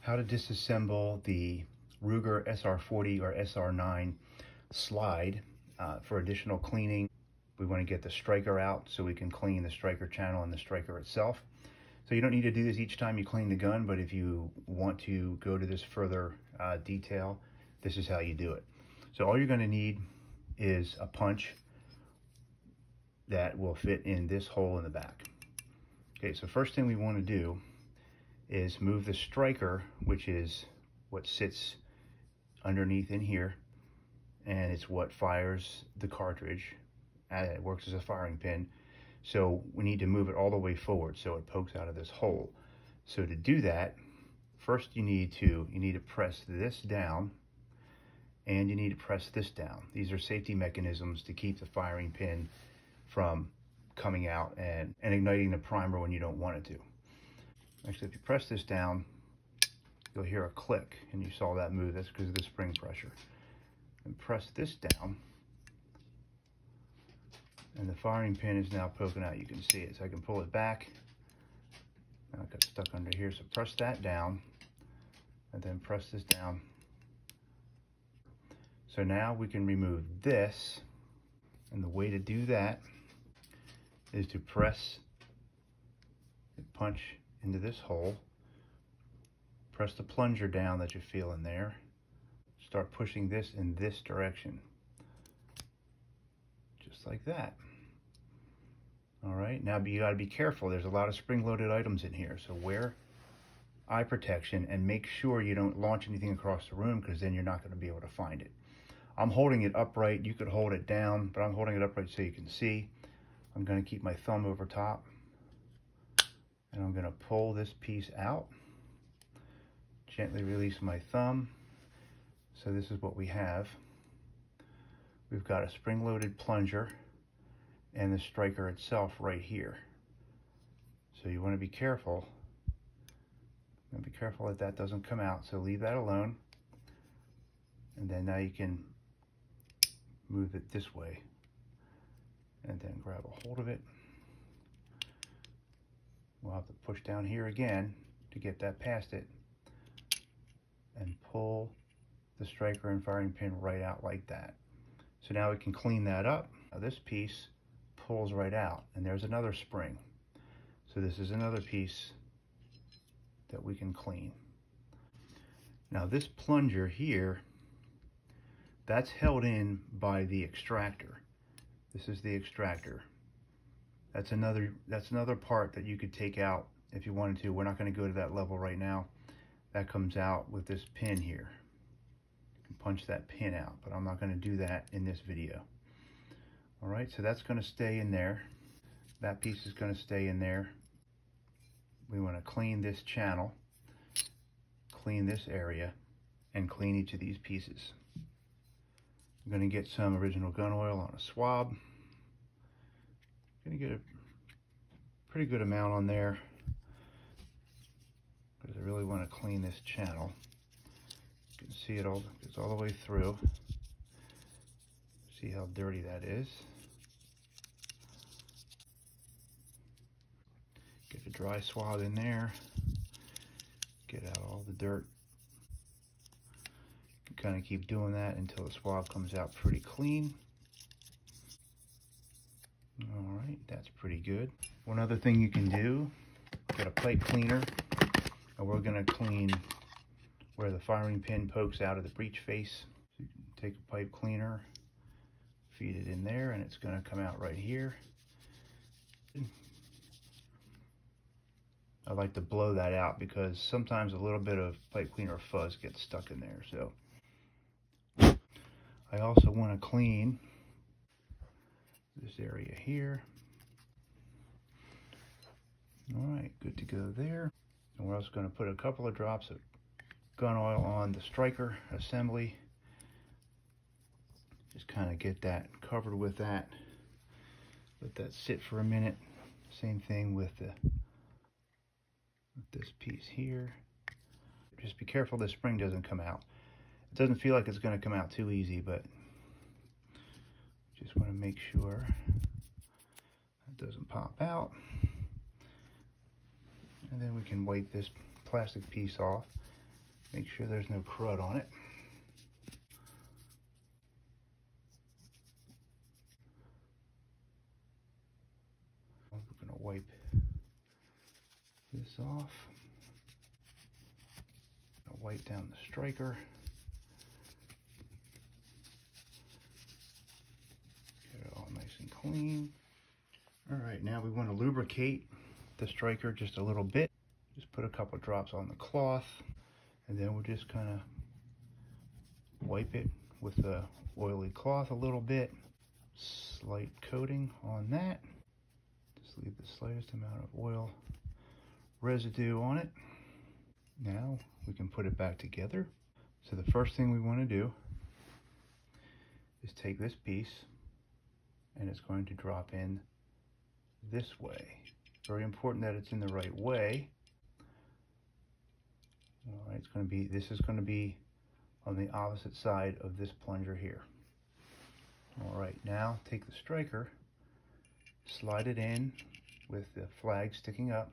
how to disassemble the Ruger SR40 or SR9 slide for additional cleaning. We want to get the striker out so we can clean the striker channel and the striker itself. So you don't need to do this each time you clean the gun, but if you want to go to this further detail, this is how you do it. So all you're going to need is a punch that will fit in this hole in the back. Okay, so first thing we want to do is move the striker, which is what sits underneath in here, and it's what fires the cartridge. It works as a firing pin. So we need to move it all the way forward so it pokes out of this hole. So to do that, first you need to press this down, and you need to press this down. These are safety mechanisms to keep the firing pin from coming out and igniting the primer when you don't want it to. Actually, if you press this down, you'll hear a click, and you saw that move. That's because of the spring pressure. And press this down, and the firing pin is now poking out. You can see it, so I can pull it back. Now I got stuck under here, so press that down, and then press this down. So now we can remove this, and the way to do that is to press and punch into this hole, press the plunger down that you feel in there, start pushing this in this direction, just like that. All right, now you gotta be careful. There's a lot of spring-loaded items in here, so wear eye protection and make sure you don't launch anything across the room, because then you're not gonna be able to find it. I'm holding it upright. You could hold it down, but I'm holding it upright so you can see. I'm gonna keep my thumb over top, and I'm gonna pull this piece out, gently release my thumb. So this is what we have. We've got a spring-loaded plunger and the striker itself right here. So you wanna be careful. Be careful that that doesn't come out, so leave that alone. And then now you can move it this way, and then grab a hold of it. We'll have to push down here again to get that past it, and pull the striker and firing pin right out like that. So now we can clean that up. Now this piece pulls right out, and there's another spring. So this is another piece that we can clean. Now this plunger here, that's held in by the extractor. This is the extractor. That's another part that you could take out if you wanted to. We're not going to go to that level right now. That comes out with this pin here. You can punch that pin out, but I'm not going to do that in this video. All right, so that's going to stay in there. That piece is going to stay in there. We want to clean this channel, clean this area, and clean each of these pieces. I'm going to get some original gun oil on a swab. I'm going to get a pretty good amount on there, because I really want to clean this channel. You can see it all, it's all the way through. See how dirty that is. Get a dry swab in there. Get out all the dirt. You kind of keep doing that until the swab comes out pretty clean. All right, that's pretty good. One other thing you can do, get a pipe cleaner, and we're gonna clean where the firing pin pokes out of the breech face. So you can take a pipe cleaner, feed it in there, and it's gonna come out right here. I like to blow that out because sometimes a little bit of pipe cleaner fuzz gets stuck in there. So I also want to clean this area here. All right, good to go there. And we're also going to put a couple of drops of gun oil on the striker assembly. Just kind of get that covered with that. Let that sit for a minute. Same thing with this piece here. Just be careful the spring doesn't come out. It doesn't feel like it's going to come out too easy, but just want to make sure it doesn't pop out. And then we can wipe this plastic piece off Make sure there's no crud on it. We're going to wipe this off. Wipe down the striker. Get it all nice and clean. All right, now we want to lubricate the striker just a little bit. Just put a couple drops on the cloth, and then we'll just kind of wipe it with the oily cloth a little bit. Slight coating on that. Just leave the slightest amount of oil residue on it. Now we can put it back together. So the first thing we want to do is take this piece, and it's going to drop in this way. Very important that it's in the right way. All right, this is going to be on the opposite side of this plunger here. All right, now take the striker, slide it in with the flag sticking up.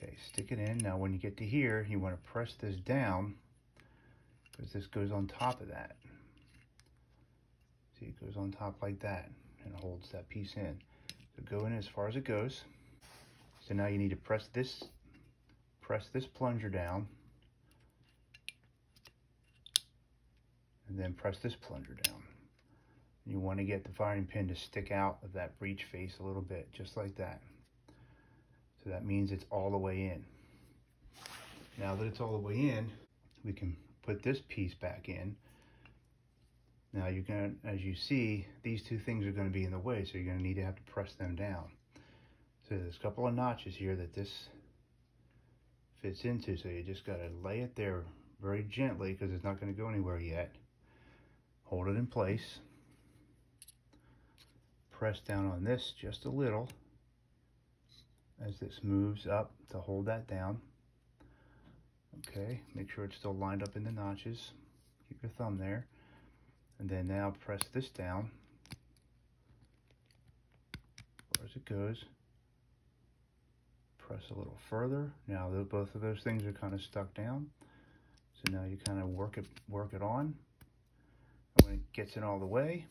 Okay, stick it in. Now when you get to here, you want to press this down because this goes on top of that. See, it goes on top like that and holds that piece in. So go in as far as it goes. So now you need to press this plunger down, and then press this plunger down. You want to get the firing pin to stick out of that breech face a little bit, just like that. So that means it's all the way in. Now that it's all the way in, we can put this piece back in. Now you're going to, as you see, these two things are going to be in the way, so you're going to need to have to press them down. So there's a couple of notches here that this fits into, so you just got to lay it there very gently because it's not going to go anywhere yet. Hold it in place. Press down on this just a little as this moves up to hold that down. Okay, make sure it's still lined up in the notches. Keep your thumb there. And then now press this down as far as it goes. Press a little further. Now both of those things are kind of stuck down. So now you kind of work it on. And when it gets in all the way,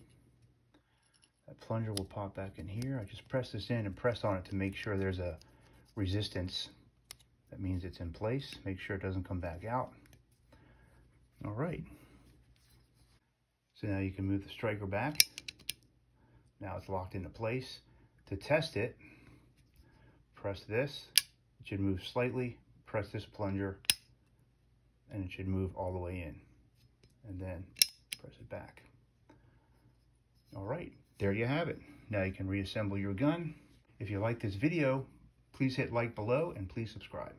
that plunger will pop back in here. I just press this in and press on it to make sure there's a resistance. That means it's in place. Make sure it doesn't come back out. All right. So now you can move the striker back. Now it's locked into place. To test it, press this. It should move slightly. Press this plunger, and it should move all the way in. And then press it back. All right, there you have it. Now you can reassemble your gun. If you like this video, please hit like below and please subscribe.